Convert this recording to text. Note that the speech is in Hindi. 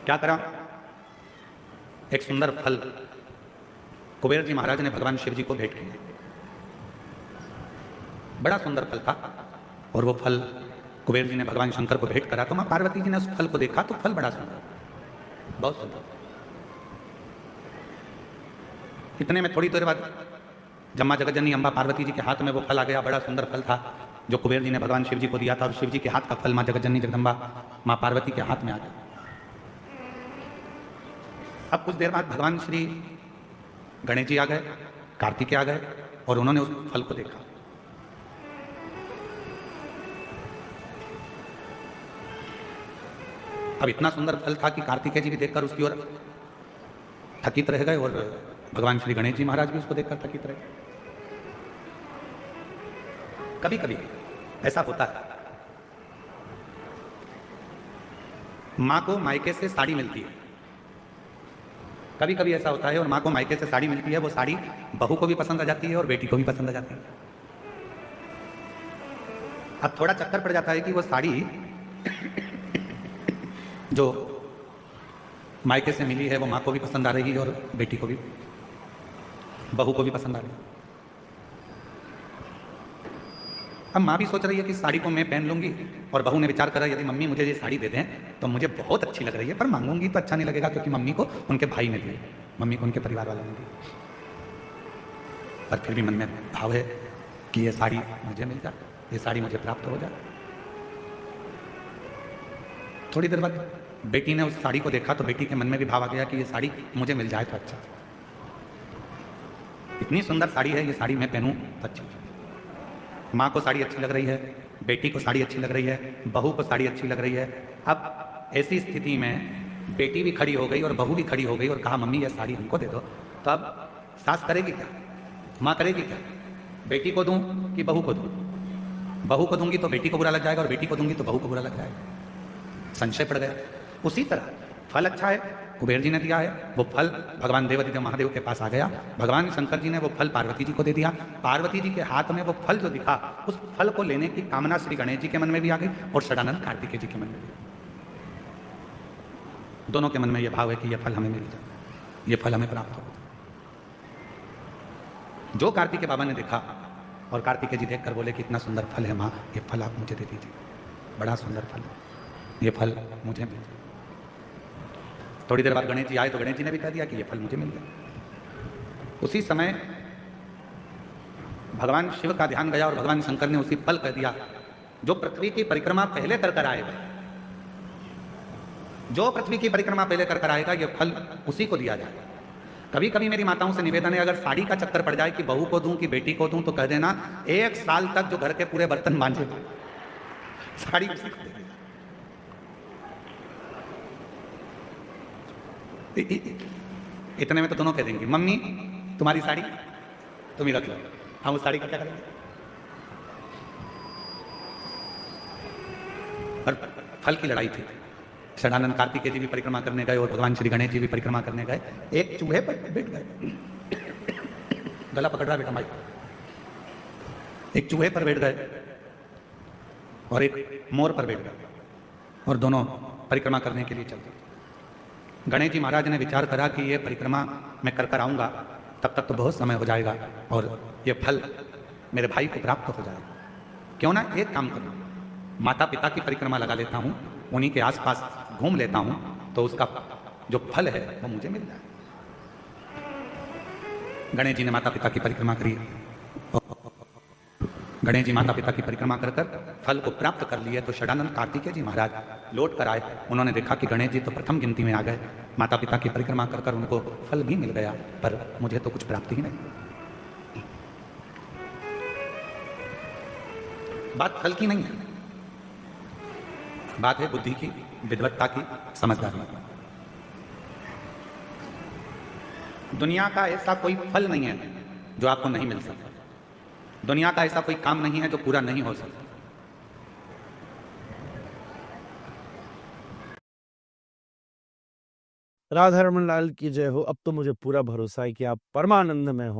क्या करा, एक सुंदर फल कुबेर जी महाराज ने भगवान शिव जी को भेंट किया। बड़ा सुंदर फल था और वो फल कुबेर जी ने भगवान शंकर को भेंट करा। तो मां पार्वती जी ने उस फल को देखा तो फल बड़ा सुंदर, बहुत सुंदर। इतने में थोड़ी देर बाद जब मां जगतजननी अम्बा पार्वती जी के हाथ में वो फल आ गया। बड़ा सुंदर फल था जो कुबेर जी ने भगवान शिव जी को दिया था, और शिव जी के हाथ का फल मां जगतजननी जगदम्बा मां पार्वती के हाथ में आ गया। अब कुछ देर बाद भगवान श्री गणेश जी आ गए, कार्तिकेय आ गए, और उन्होंने उस फल को देखा। अब इतना सुंदर फल था कि कार्तिकेय जी भी देखकर उसकी ओर थकित रह गए, और भगवान श्री गणेश जी महाराज भी उसको देखकर थकित रहे। कभी कभी ऐसा होता है, मां को मायके से साड़ी मिलती है। कभी कभी ऐसा होता है और मां को मायके से साड़ी मिलती है, वो साड़ी बहू को भी पसंद आ जाती है और बेटी को भी पसंद आ जाती है। अब थोड़ा चक्कर पड़ जाता है कि वो साड़ी जो मायके से मिली है वो मां को भी पसंद आ रही है और बेटी को भी, बहू को भी पसंद आ रही है। अब मां भी सोच रही है कि साड़ी को मैं पहन लूंगी, और बहू ने विचार करा यदि मम्मी मुझे ये साड़ी दे दें तो मुझे बहुत अच्छी लग रही है, पर मांगूंगी तो अच्छा नहीं लगेगा क्योंकि मम्मी को उनके भाई ने दी, मम्मी को उनके परिवार वालों ने दी। पर फिर भी मन में भाव है कि ये साड़ी मुझे मिल जाए, ये साड़ी मुझे प्राप्त हो जाए। थोड़ी देर बाद बेटी ने उस साड़ी को देखा तो बेटी के मन में भी भाव आ गया कि ये साड़ी मुझे मिल जाए तो अच्छा, इतनी सुंदर साड़ी है, ये साड़ी मैं पहनूं तो अच्छा। माँ को साड़ी अच्छी लग रही है, बेटी को साड़ी अच्छी लग रही है, बहू को साड़ी अच्छी लग रही है। अब ऐसी स्थिति में बेटी भी खड़ी हो गई और बहू भी खड़ी हो गई और कहा मम्मी ये साड़ी हमको दे दो। तो अब सास करेगी क्या, माँ करेगी क्या, बेटी को दूं कि बहू को दूं? बहू को दूंगी तो बेटी को बुरा लग जाएगा और बेटी को दूंगी तो बहू को बुरा लग जाएगा। संशय पड़ गया। उसी तरह फल अच्छा है, कुबेर जी ने दिया है, वो फल भगवान देवादिदेव महादेव के पास आ गया। भगवान शंकर जी ने वो फल पार्वती जी को दे दिया। पार्वती जी के हाथ में वो फल जो दिखा, उस फल को लेने की कामना श्री गणेश जी के मन में भी आ गई और षडानंद कार्तिकेय जी के मन में भी। दोनों के मन में ये भाव है कि ये फल हमें मिल जाए, ये फल हमें प्राप्त हो। जो कार्तिकेय बाबा ने देखा और कार्तिकेय जी देखकर बोले कि इतना सुंदर फल है माँ, ये फल आप मुझे दे दीजिए, बड़ा सुंदर फल है, ये फल मुझे मिल जाए। थोड़ी देर बाद गणेश जी आए तो गणेश जी ने भी कह दिया कि ये फल मुझे मिल गया। उसी समय भगवान शिव का ध्यान गया और भगवान शंकर ने उसी फल कह दिया जो पृथ्वी की परिक्रमा पहले कर कर आएगा, जो पृथ्वी की परिक्रमा पहले कर कर आएगा, ये फल उसी को दिया जाएगा। कभी कभी मेरी माताओं से निवेदन है, अगर साड़ी का चक्कर पड़ जाए कि बहू को दूं कि बेटी को दूं, तो कह देना 1 साल तक जो घर के पूरे बर्तन मांझे साड़ी उसी को देगा। इतने में तो दोनों कह देंगे मम्मी तुम्हारी साड़ी तुम ही रख लो, हम उस साड़ी का क्या करेंगे? पर फल की लड़ाई थी। षडानंद कार्तिकेय जी भी परिक्रमा करने गए और भगवान श्री गणेश जी भी परिक्रमा करने गए। एक चूहे पर बैठ गए, गला पकड़ रहा बेटा माई, एक चूहे पर बैठ गए और एक मोर पर बैठ गए और दोनों परिक्रमा करने के लिए चल गए। गणेश जी महाराज ने विचार करा कि ये परिक्रमा मैं कर कर आऊँगा तब तक तो बहुत समय हो जाएगा और ये फल मेरे भाई को प्राप्त हो जाएगा। क्यों ना एक काम करूँ, माता पिता की परिक्रमा लगा लेता हूँ, उन्हीं के आसपास घूम लेता हूँ, तो उसका जो फल है वो मुझे मिल जाए। गणेश जी ने माता पिता की परिक्रमा करी। गणेश जी माता पिता की परिक्रमा कर कर फल को प्राप्त कर लिए। तो षडानंद कार्तिकेय जी महाराज लौट कर आए। उन्होंने देखा कि गणेश जी तो प्रथम गिनती में आ गए, माता पिता की परिक्रमा कर कर उनको फल भी मिल गया, पर मुझे तो कुछ प्राप्ति ही नहीं। बात फल की नहीं है, बात है बुद्धि की, विद्वत्ता की, समझदारी की। दुनिया का ऐसा कोई फल नहीं है जो आपको नहीं मिल सकता, दुनिया का ऐसा कोई काम नहीं है जो पूरा नहीं हो सकता। राधा रमन लाल की जय हो। अब तो मुझे पूरा भरोसा है कि आप परमानंद में हो।